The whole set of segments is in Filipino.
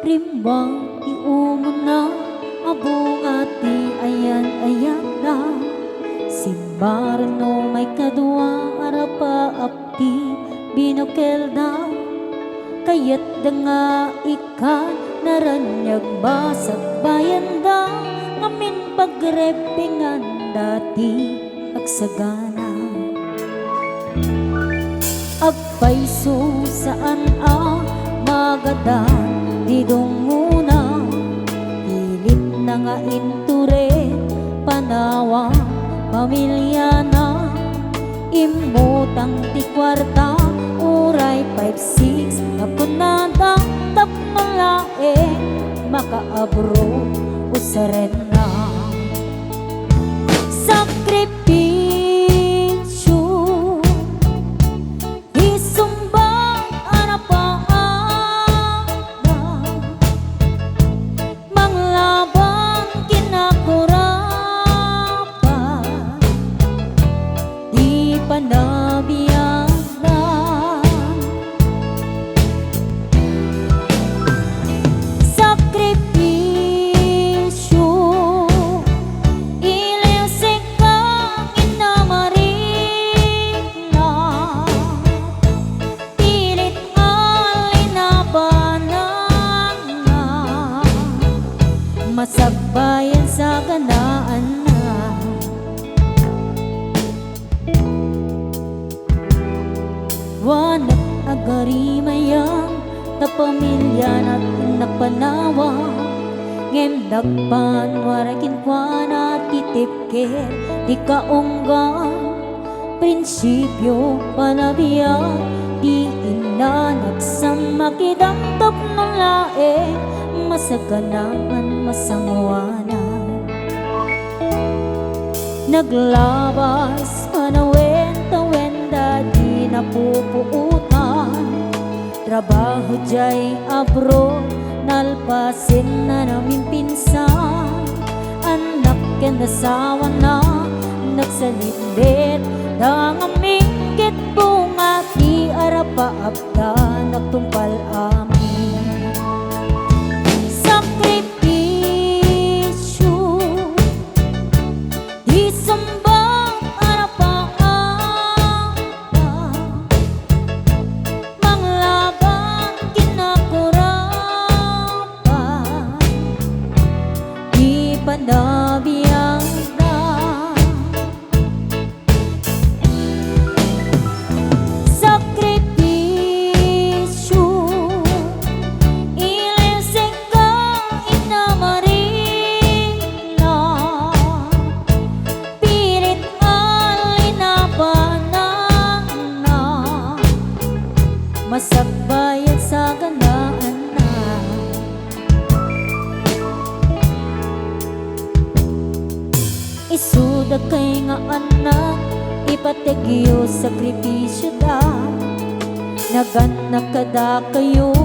Rimbang iumuna abong ati ayan-ayan na simbaran no may kadua arapa apti binokel na kayat da nga ikan naranyag basag bayan da ngamin pagrepingan dati agsagana agpaiso saan magadan didong muna pilit na nga inture panawa pamilya na imutang ti kwarta uray 5-6 napunada tapno lae makaabro usaren na sakripisyo isumbang anapaada manglabang kinakurapa di panabiyang masagbayan sa ganaan na wanak agarimayang ta pamilya na napanawa ngem dagpan warakin kwa na titipker di kaunggan prinsipyo panabiyang di inanak sa makidamtap ng lae masaganahan masangwanan naglabas panawenta-wenta di napupuutan trabaho jay abro nalpasin na namin pinsan anak ken asawa na nagsalibet dangaming ket bunga di arapa abda nagtungpal amin sakripisyo isumbang anapaada manglabang kinakurapa di panabiyang masagbayan sa ganaan na isuda kay nga anak ipategyo sakripisyo da naganak kada kayo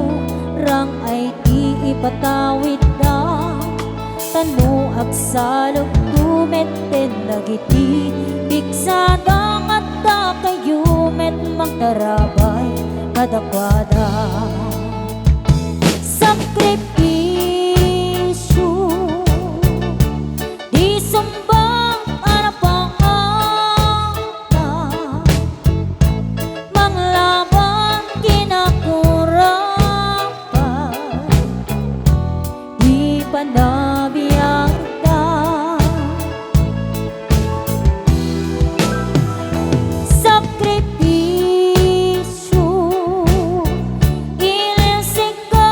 rang ay di ipatawid da tanu agsalog tumeten dagiti bigsada nga da kayo met magtarabay kadakwada sakripisyo isumbang anapaada manglabang kinakurapa di panabiyang sakripisyo ilisig ka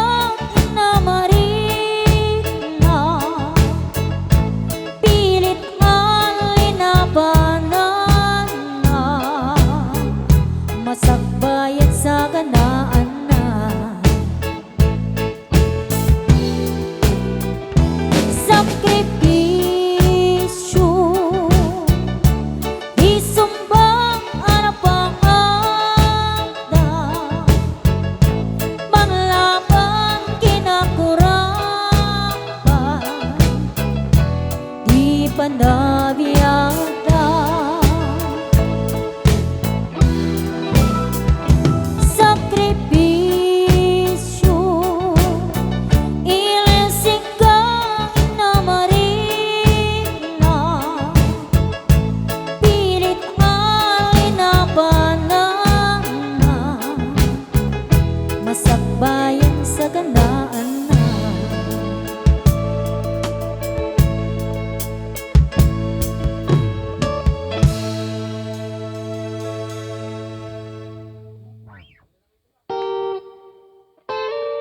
ka na